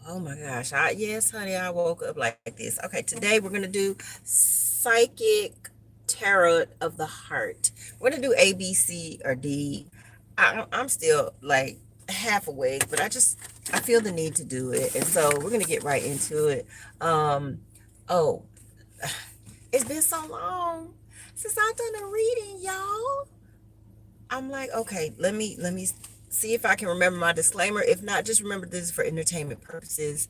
Oh my gosh. Yes, honey, I woke up like this. Okay, today we're going to do psychic tarot of the heart. We're going to do A, B, C, or D. I'm still like half awake, but I feel the need to do it. And so we're going to get right into it. Um, oh, it's been so long since I've done a reading, y'all. I'm like, okay, let me see if I can remember my disclaimer. If not, just remember this is for entertainment purposes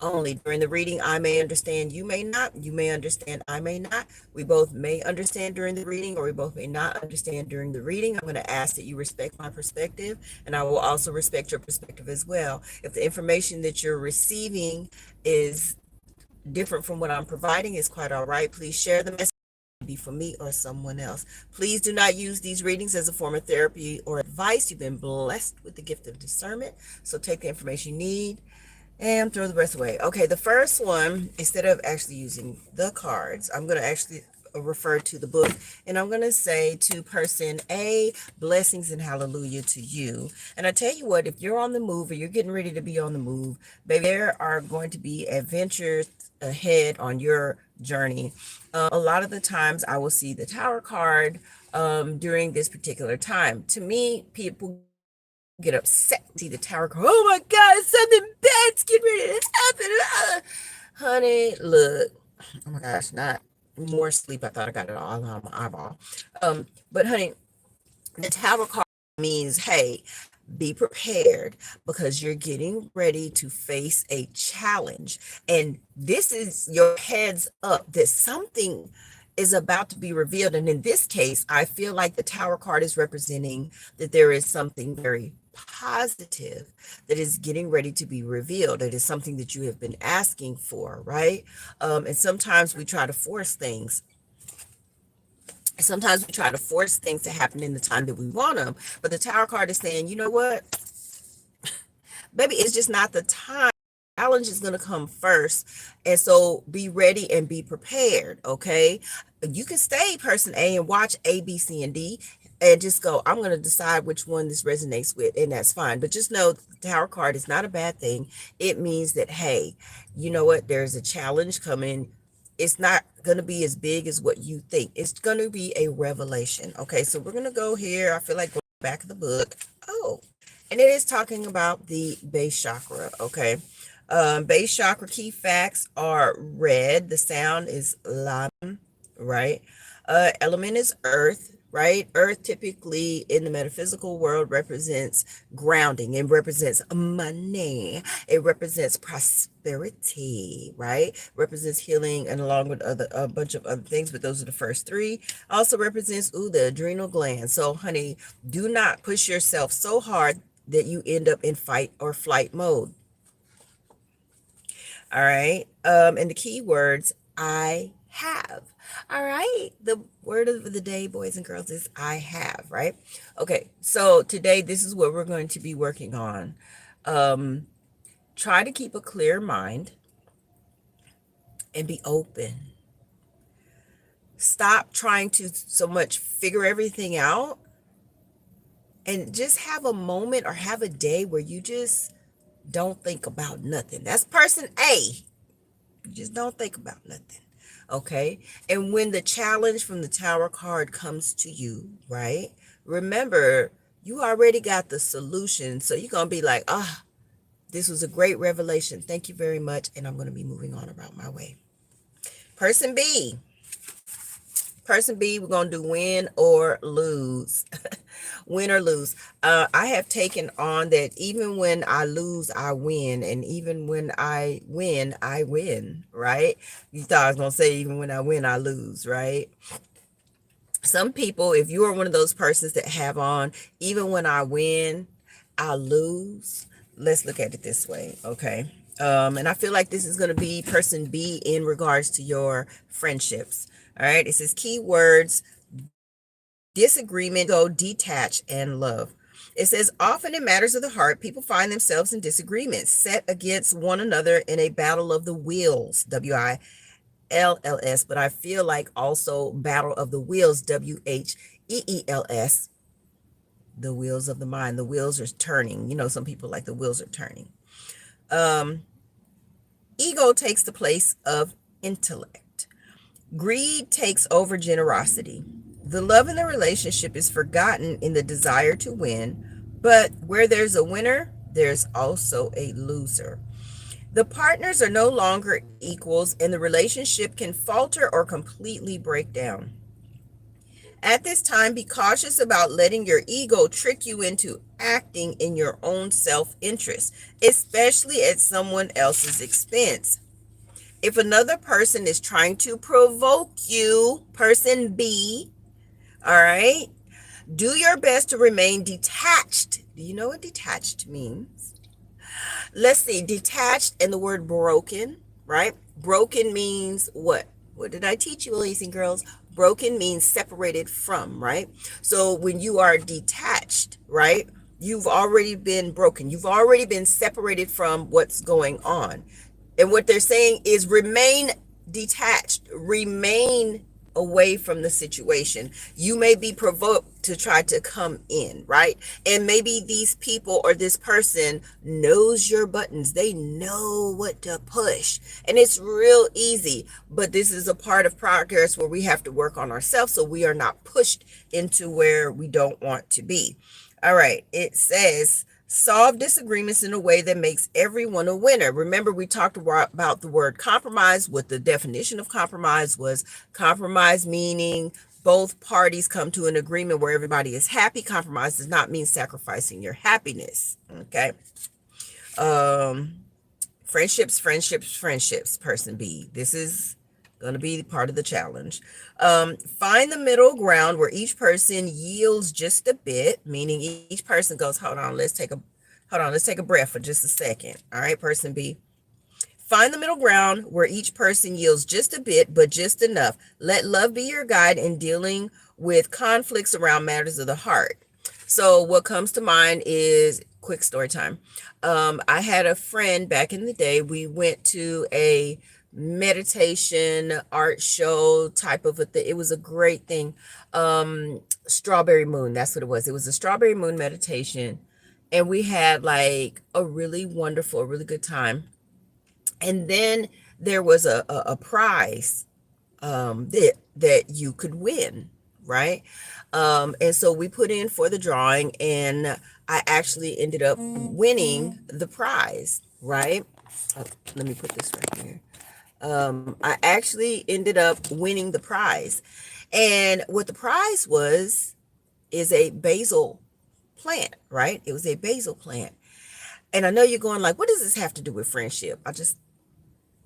only. During the reading, I may understand, you may not. You may understand, I may not. We both may understand during the reading, or we both may not understand during the reading. I'm going to ask that you respect my perspective, and I will also respect your perspective as well. If the information that you're receiving is different from what I'm providing, is quite all right. Please share the message, be for me or someone else. Please do not use these readings as a form of therapy or advice. You've been blessed with the gift of discernment, so take the information you need and throw the rest away. Okay, the first one, instead of actually using the cards, I'm going to actually refer to the book, and I'm going to say to person A, blessings and hallelujah to you. And I tell you what, if you're on the move or you're getting ready to be on the move, baby, there are going to be adventures ahead on your journey. A lot of the times I will see the Tower card during this particular time. To me, people get upset, see the Tower card. Oh my God, something bad's getting ready to happen. Honey, look. Oh my gosh, not more sleep. I thought I got it all on my eyeball. But honey, the Tower card means, hey, be prepared because you're getting ready to face a challenge. And this is your heads up that something is about to be revealed. And in this case, I feel like the Tower card is representing that there is something very positive that is getting ready to be revealed. It is something that you have been asking for, right? And sometimes we try to force things. Sometimes we try to force things to happen in the time that we want them. But the Tower card is saying, you know what, baby, it's just not the time. Challenge is going to come first. And so be ready and be prepared. Okay. You can stay person A and watch A, B, C, and D and just go, I'm going to decide which one this resonates with. And that's fine. But just know the Tower card is not a bad thing. It means that, hey, you know what? There's a challenge coming. It's not going to be as big as what you think. It's going to be a revelation. Okay. So we're going to go here. I feel like going back of the book. Oh, and it is talking about the base chakra. Okay. Base chakra key facts are red. The sound is lam, right? Element is earth, right? Earth typically in the metaphysical world represents grounding. It represents money. It represents prosperity, right? Represents healing, and along with a bunch of other things, but those are the first three. Also represents the adrenal gland. So, honey, do not push yourself so hard that you end up in fight or flight mode. All right. And the key words, I have. All right. The word of the day, boys and girls, is I have, right? Okay. So today, this is what we're going to be working on. Um, Try to keep a clear mind and be open. Stop trying to so much figure everything out, and just have a moment or have a day where you just don't think about nothing. That's person A. You just don't think about nothing. Okay. And when the challenge from the Tower card comes to you, right? Remember, you already got the solution. So you're going to be like, this was a great revelation. Thank you very much. And I'm going to be moving on about my way. Person B. Person B, we're going to do win or lose. Win or lose. I have taken on that even when I lose, I win. And even when I win, right? You thought I was going to say, even when I win, I lose, right? Some people, if you are one of those persons that have on, even when I win, I lose. Let's look at it this way, okay? And I feel like this is going to be person B in regards to your friendships. All right. It says keywords, disagreement, go, detach, and love. It says often in matters of the heart, people find themselves in disagreements, set against one another in a battle of the wills, WILLS, but I feel like also battle of the wheels, WHEELS, the wheels of the mind. The wheels are turning. You know, some people like the wheels are turning. ego takes the place of intellect. Greed takes over generosity. The love in the relationship is forgotten in the desire to win, but where there's a winner, there's also a loser. The partners are no longer equals, and the relationship can falter or completely break down. At this time, be cautious about letting your ego trick you into acting in your own self interest, especially at someone else's expense. If another person is trying to provoke you, person B, all right, do your best to remain detached. Do you know what detached means? Let's see, detached and the word broken, right? Broken means what? What did I teach you, ladies and girls? Broken means separated from, right? So when you are detached, right, you've already been broken. You've already been separated from what's going on. And what they're saying is remain detached, remain away from the situation. You may be provoked to try to come in, right? And maybe these people or this person knows your buttons. They know what to push. And it's real easy, but this is a part of progress where we have to work on ourselves so we are not pushed into where we don't want to be. All right, it says solve disagreements in a way that makes everyone a winner. Remember, we talked about the word compromise. What the definition of compromise was: compromise meaning both parties come to an agreement where everybody is happy. Compromise does not mean sacrificing your happiness. Okay. Friendships, person B. This is going to be part of the challenge. Find the middle ground where each person yields just a bit, meaning each person goes, hold on, let's take a breath for just a second. All right, person B. Find the middle ground where each person yields just a bit, but just enough. Let love be your guide in dealing with conflicts around matters of the heart. So what comes to mind is quick story time. I had a friend back in the day. We went to a meditation art show type of a thing. It was a great thing. Strawberry Moon, that's what it was. It was a Strawberry Moon meditation. And we had like a really wonderful, a really good time. And then there was a prize that you could win, right? And so we put in for the drawing, and I actually ended up winning the prize, right? Oh, let me put this right here. I actually ended up winning the prize. And what the prize was is a basil plant, right? It was a basil plant. And I know you're going like, what does this have to do with friendship?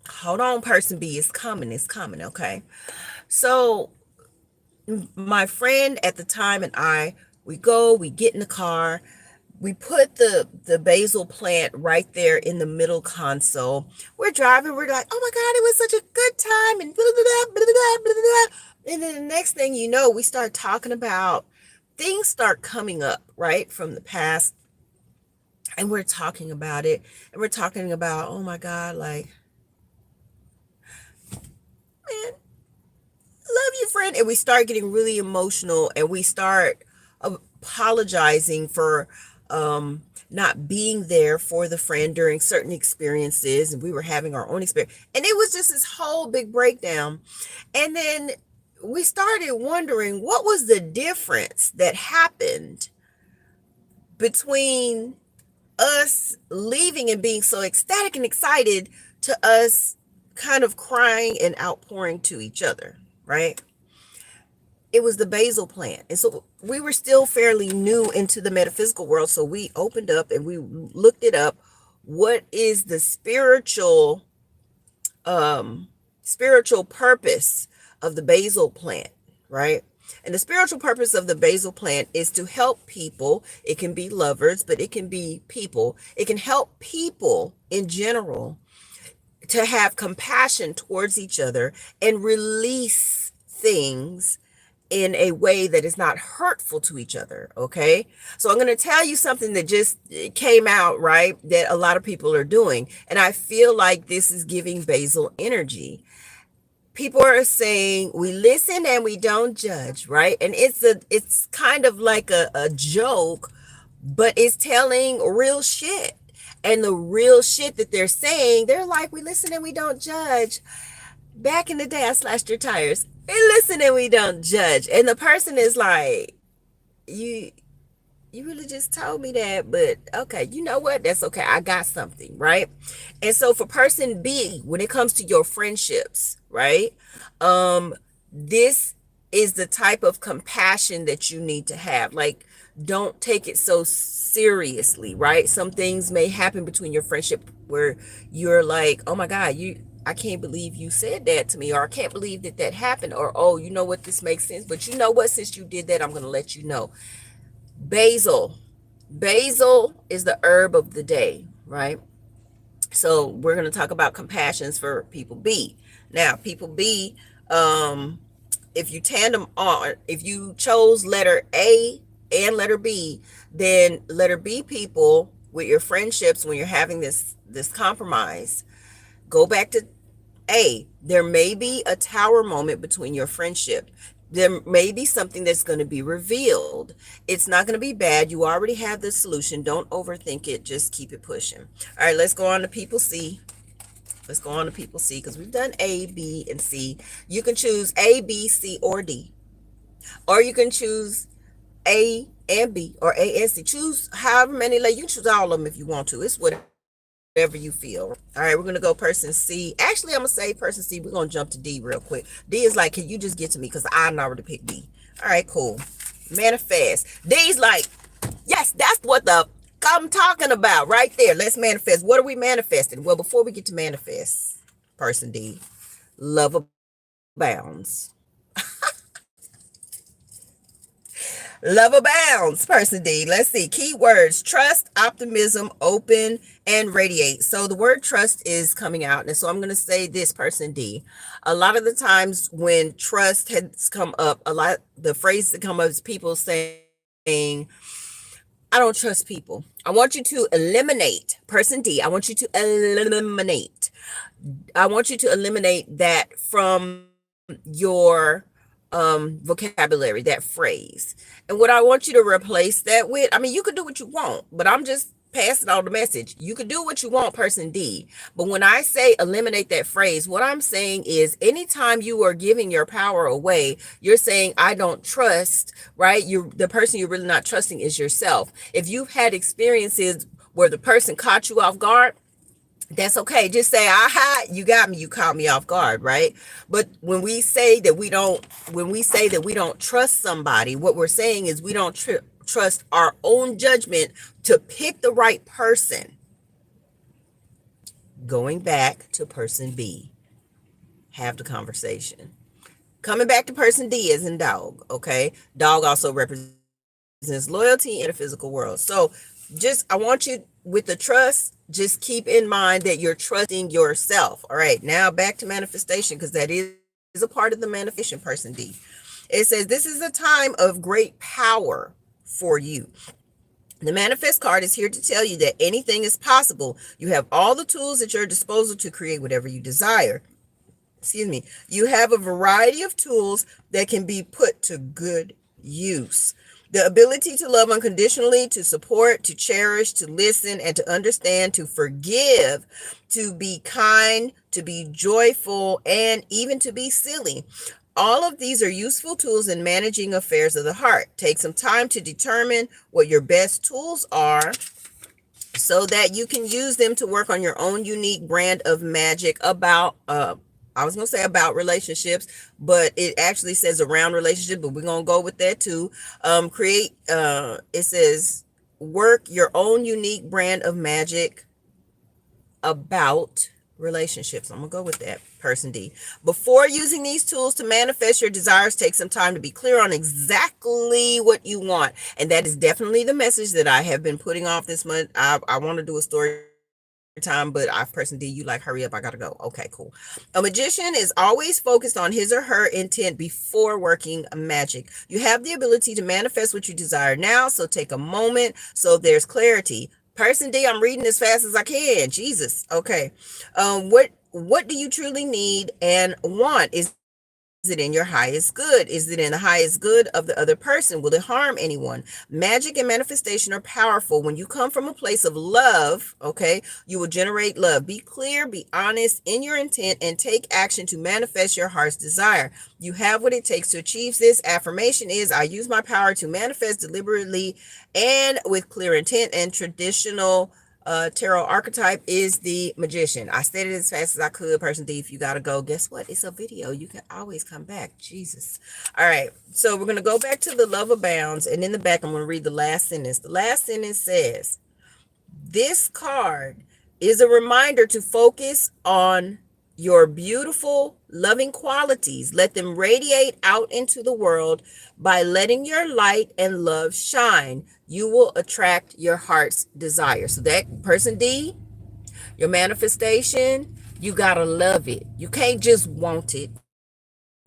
Hold on, person B, it's coming, okay? So my friend at the time and we get in the car, we put the basil plant right there in the middle console. We're driving, we're like, oh my God, it was such a good time, and blah, blah, blah, blah, blah, blah. And then the next thing you know, we start talking about things start coming up, right, from the past. And we're talking about it, and we're talking about, oh my God, like, man, love you, friend. And we start getting really emotional, and we start apologizing for not being there for the friend during certain experiences, and we were having our own experience, and it was just this whole big breakdown. And then we started wondering what was the difference that happened between us leaving and being so ecstatic and excited to us kind of crying and outpouring to each other, right? It was the basil plant. And so we were still fairly new into the metaphysical world. So we opened up and we looked it up. What is the spiritual purpose of the basil plant, right? And the spiritual purpose of the basil plant is to help people. It can be lovers, but it can be people. It can help people in general to have compassion towards each other and release things in a way that is not hurtful to each other. Okay. So I'm going to tell you something that just came out, right? That a lot of people are doing. And I feel like this is giving basil energy. People are saying we listen and we don't judge, right? And it's kind of like a joke, but it's telling real shit. And the real shit that they're saying, they're like, we listen and we don't judge. Back in the day, I slashed your tires. We listen and we don't judge. And the person is like, you you really just told me that, but okay, you know what? That's okay. I got something, right? And so for person B, when it comes to your friendships, right? This is the type of compassion that you need to have. Like, don't take it so seriously, right? Some things may happen between your friendship where you're like, oh my God, I can't believe you said that to me, or I can't believe that that happened, or oh, you know what, this makes sense. But you know what, since you did that, I'm going to let you know. Basil. Basil is the herb of the day, right? So we're going to talk about compassions for people B. Now, people B, if you tandem on, if you chose letter A and letter B, then letter B people with your friendships, when you're having this compromise, go back to A. There may be a tower moment between your friendship. There may be something that's going to be revealed. It's not going to be bad. You already have the solution. Don't overthink it. Just keep it pushing. All right, let's go on to people C. Let's go on to people C, because we've done A, B, and C. You can choose A, B, C, or D. Or you can choose A and B, or A and C. Choose however many. You can choose all of them if you want to. It's whatever you feel. All right, we're going to go person C. Actually, I'm going to say person C. We're going to jump to D real quick. D is like, can you just get to me? Because I already picked D. All right, cool. Manifest. D's like, yes, that's what the I'm talking about right there. Let's manifest. What are we manifesting? Well, before we get to manifest, person D, love abounds. Love abounds, person D. Let's see. Keywords: trust, optimism, open, and radiate. So the word trust is coming out. And so I'm going to say this, person D. A lot of the times when trust has come up, the phrase that come up is people saying, I don't trust people. I want you to eliminate, person D. I want you to eliminate. I want you to eliminate that from your vocabulary, that phrase. And what I want you to replace that with, I mean, you could do what you want, but I'm just passing on the message. You could do what you want, person D. But when I say eliminate that phrase, what I'm saying is anytime you are giving your power away, you're saying, I don't trust, right? The person you're really not trusting is yourself. If you've had experiences where the person caught you off guard, that's okay. Just say, aha, you got me. You caught me off guard, right? But when we say that we don't trust somebody, what we're saying is we don't trust our own judgment to pick the right person. Going back to person B, have the conversation. Coming back to person D as in dog, okay? Dog also represents loyalty in the physical world. So I want you, with the trust, just keep in mind that you're trusting yourself. All right, now back to manifestation, because that is a part of the manifestation, person D. It says, this is a time of great power for you. The manifest card is here to tell you that anything is possible. You have all the tools at your disposal to create whatever you desire. Excuse me. You have a variety of tools that can be put to good use. The ability to love unconditionally, to support, to cherish, to listen, and to understand, to forgive, to be kind, to be joyful, and even to be silly. All of these are useful tools in managing affairs of the heart. Take some time to determine what your best tools are so that you can use them to work on your own unique brand of magic about I was going to say about relationships, but it actually says around relationship, but we're going to go with that too. It says work your own unique brand of magic about relationships. I'm going to go with that, person D. Before using these tools to manifest your desires, take some time to be clear on exactly what you want. And that is definitely the message that I have been putting off this month. I want to do a story time, but person D, you like, hurry up, I gotta go. Okay, cool. A magician is always focused on his or her intent before working magic. You have the ability to manifest what you desire now, so take a moment so there's clarity. Person D, I'm reading as fast as I can. Jesus. Okay. What do you truly need and want? Is it in your highest good? Is it in the highest good of the other person? Will it harm anyone? Magic and manifestation are powerful. When you come from a place of love, okay, you will generate love. Be clear, be honest in your intent, and take action to manifest your heart's desire. You have what it takes to achieve this. Affirmation is, I use my power to manifest deliberately and with clear intent. And traditional tarot archetype is the magician. I said it as fast as I could. Person D, if you gotta go, guess what? It's a video. You can always come back. Jesus. All right. So we're gonna go back to the love abounds, and in the back, I'm gonna read the last sentence. The last sentence says, "This card is a reminder to focus on your beautiful, loving qualities. Let them radiate out into the world by letting your light and love shine. You will attract your heart's desire." So that person D, your manifestation, you gotta love it. You can't just want it.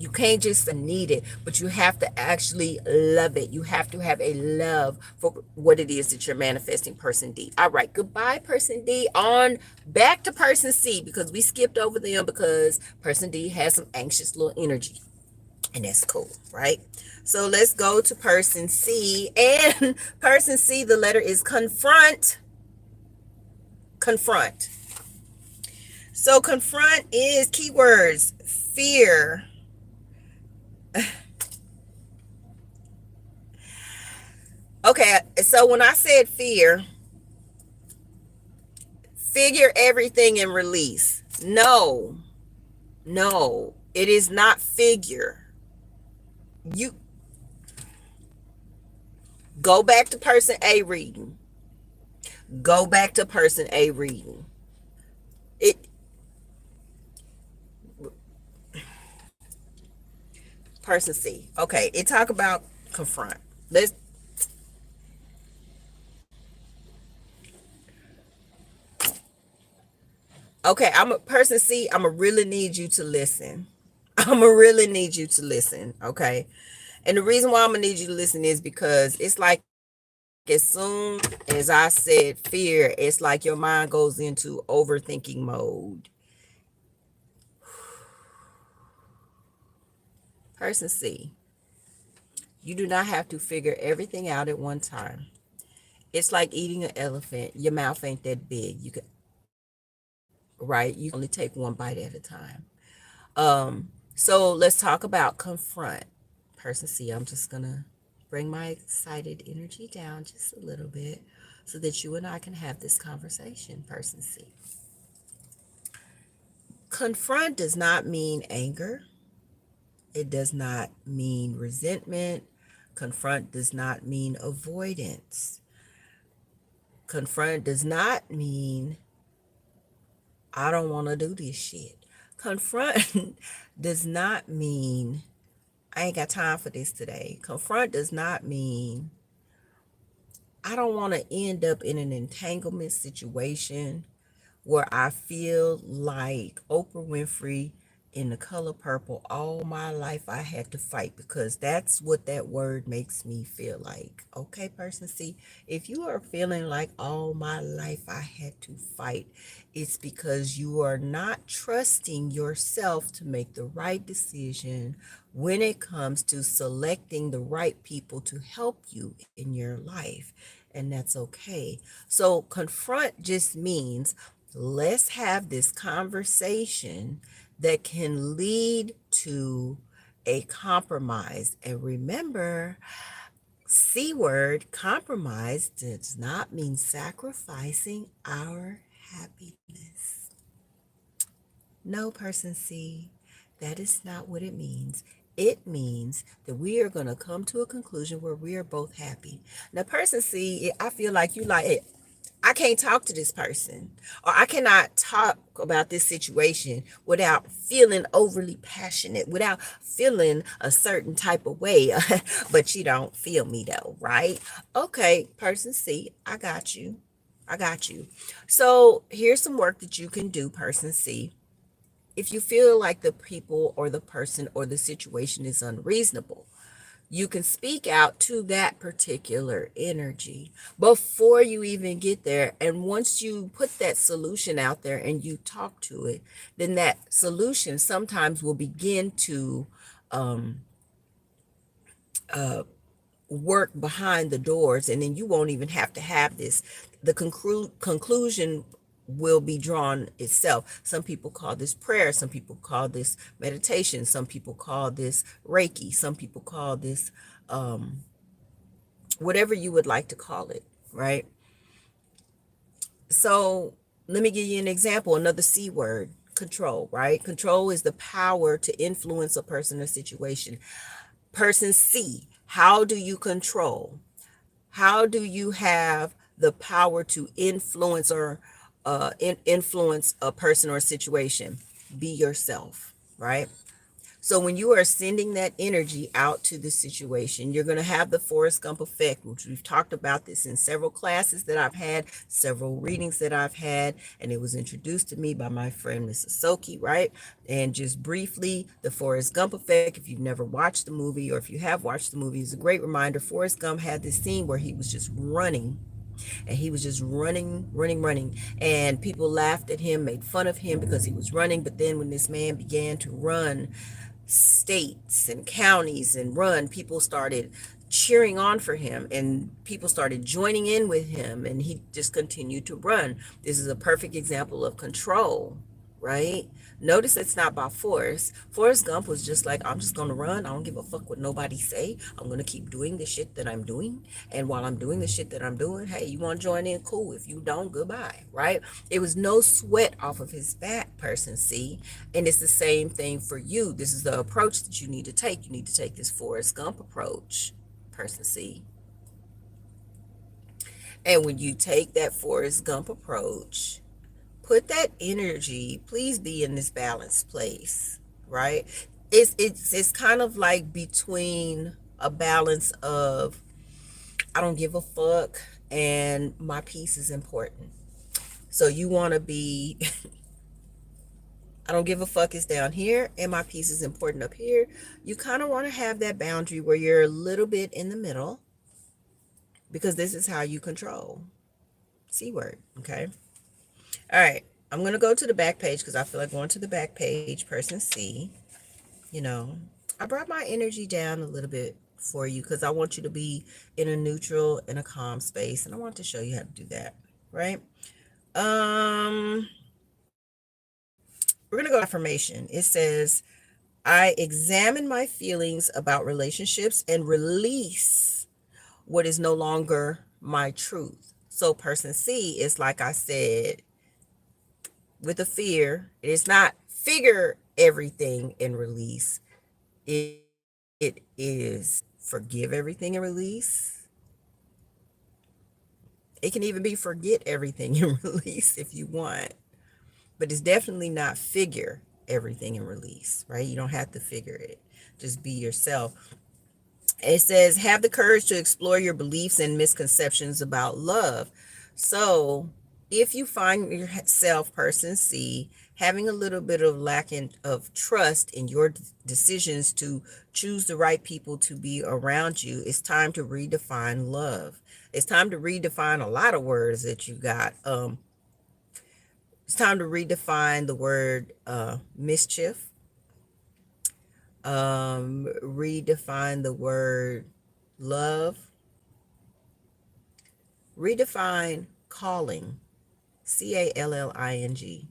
You can't just need it, but you have to actually love it. You have to have a love for what it is that you're manifesting, person D. All right, goodbye, person D. On back to person C, because we skipped over them because person D has some anxious little energy, and that's cool, right? So let's go to person C, and person C, the letter is confront. Confront. So confront is keywords: fear, okay, so when I said fear, figure everything and release. No, it is not figure. You go back to person A reading. Go back to person A reading. It person C. Okay, it talk about confront. Let's okay, I'm a person C, I'm a really need you to listen. I'm a really need you to listen, okay? And the reason why I'm gonna need you to listen is because it's like as soon as I said fear, it's like your mind goes into overthinking mode. Person C, you do not have to figure everything out at one time. It's like eating an elephant. Your mouth ain't that big. You can, right? You can only take one bite at a time. So let's talk about confront. Person C, I'm just gonna bring my excited energy down just a little bit so that you and I can have this conversation. Person C. Confront does not mean anger. It does not mean resentment. Confront does not mean avoidance. Confront does not mean I don't want to do this shit. Confront does not mean I ain't got time for this today. Confront does not mean I don't want to end up in an entanglement situation where I feel like Oprah Winfrey in The Color Purple. All my life I had to fight, because that's what that word makes me feel like. Okay, person C, if you are feeling like all my life I had to fight, it's because you are not trusting yourself to make the right decision when it comes to selecting the right people to help you in your life. And that's okay. So confront just means let's have this conversation that can lead to a compromise. And remember, C word, compromise, does not mean sacrificing our happiness. No, person C, that is not what it means. It means that we are going to come to a conclusion where we are both happy. Now, person C, I feel like you like it. I can't talk to this person, or I cannot talk about this situation without feeling overly passionate, without feeling a certain type of way. But you don't feel me though, right? Okay, person C, I got you. I got you. So here's some work that you can do, person C. If you feel like the people or the person or the situation is unreasonable, you can speak out to that particular energy before you even get there. And once you put that solution out there and you talk to it, then that solution sometimes will begin to um, uh, work behind the doors, and then you won't even have to have this. The conclusion will be drawn itself. Some people call this prayer, some people call this meditation, some people call this Reiki, some people call this whatever you would like to call it, right? So let me give you an example, another C word, control, right? Control is the power to influence a person or situation. Person C, how do you control? How do you have the power to influence or influence a person or situation? Be yourself, right? So when you are sending that energy out to the situation, you're going to have the Forrest Gump effect, which we've talked about this in several classes that I've had, several readings that I've had, and it was introduced to me by my friend Mrs. Soki, right? And just briefly, the Forrest Gump effect, if you've never watched the movie or if you have watched the movie, is a great reminder. Forrest Gump had this scene where he was just running, and he was just running, and people laughed at him, made fun of him because he was running. But then when this man began to run states and counties and run, people started cheering on for him, and people started joining in with him, and he just continued to run. This is a perfect example of control, right? Notice it's not by force. Forrest Gump was just like, I'm just going to run. I don't give a fuck what nobody say. I'm going to keep doing the shit that I'm doing. And while I'm doing the shit that I'm doing, hey, you want to join in? Cool. If you don't, goodbye, right? It was no sweat off of his back, person C. And it's the same thing for you. This is the approach that you need to take. You need to take this Forrest Gump approach, person C. And when you take that Forrest Gump approach, put that energy, please be in this balanced place, right? It's kind of like between a balance of I don't give a fuck and my peace is important. So you want to be I don't give a fuck is down here and my peace is important up here. You kind of want to have that boundary where you're a little bit in the middle, because this is how you control. C word, okay? All right, I'm going to go to the back page because I feel like going to the back page, person C. You know, I brought my energy down a little bit for you because I want you to be in a neutral and a calm space, and I want to show you how to do that, right? We're going to go to affirmation. It says, I examine my feelings about relationships and release what is no longer my truth. So person C is, like I said, with a fear, it is not figure everything and release. It is forgive everything and release. It can even be forget everything and release if you want. But it's definitely not figure everything and release, right? You don't have to figure it. Just be yourself. It says, have the courage to explore your beliefs and misconceptions about love. So if you find yourself, person C, having a little bit of lacking of trust in your decisions to choose the right people to be around you, it's time to redefine love. It's time to redefine a lot of words that you got. It's time to redefine the word mischief. Redefine the word love. Redefine calling, CALLING.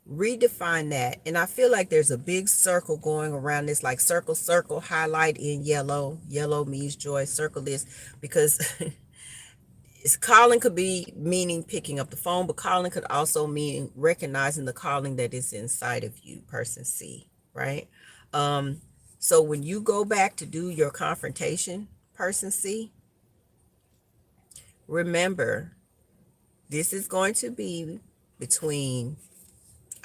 Redefine that. And I feel like there's a big circle going around this, like circle, circle, highlight in yellow. Yellow means joy. Circle this because calling could be meaning picking up the phone, but calling could also mean recognizing the calling that is inside of you, person C, right? So when you go back to do your confrontation, person C, remember, this is going to be between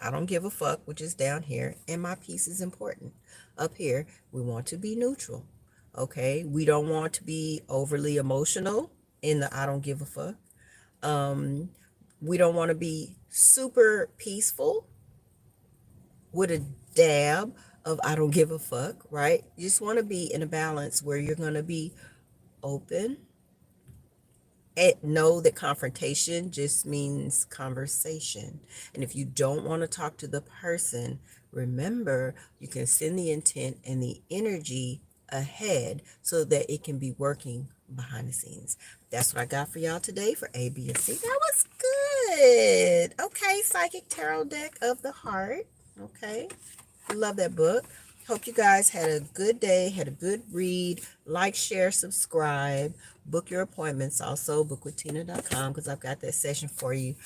I don't give a fuck, which is down here, and my peace is important. Up here, we want to be neutral. Okay? We don't want to be overly emotional in the I don't give a fuck. We don't want to be super peaceful with a dab of I don't give a fuck, right? You just want to be in a balance where you're going to be open, know that confrontation just means conversation. And if you don't want to talk to the person, remember you can send the intent and the energy ahead so that it can be working behind the scenes. That's what I got for y'all today for A, B, and C. That was good. Okay, Psychic Tarot Deck of the Heart. Okay, love that book. Hope you guys had a good day, had a good read. Like, share, subscribe. Book your appointments also, bookwithtina.com, because I've got that session for you.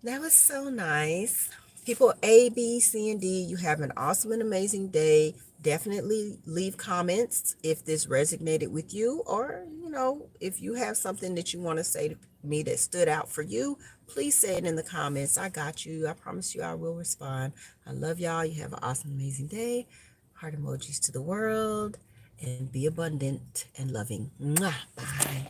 That was so nice. People A, B, C, and D, you have an awesome and amazing day. Definitely leave comments if this resonated with you, or, if you have something that you want to say to me that stood out for you, please say it in the comments. I got you. I promise you I will respond. I love y'all. You have an awesome, amazing day. Heart emojis to the world, and be abundant and loving. Mwah. Bye.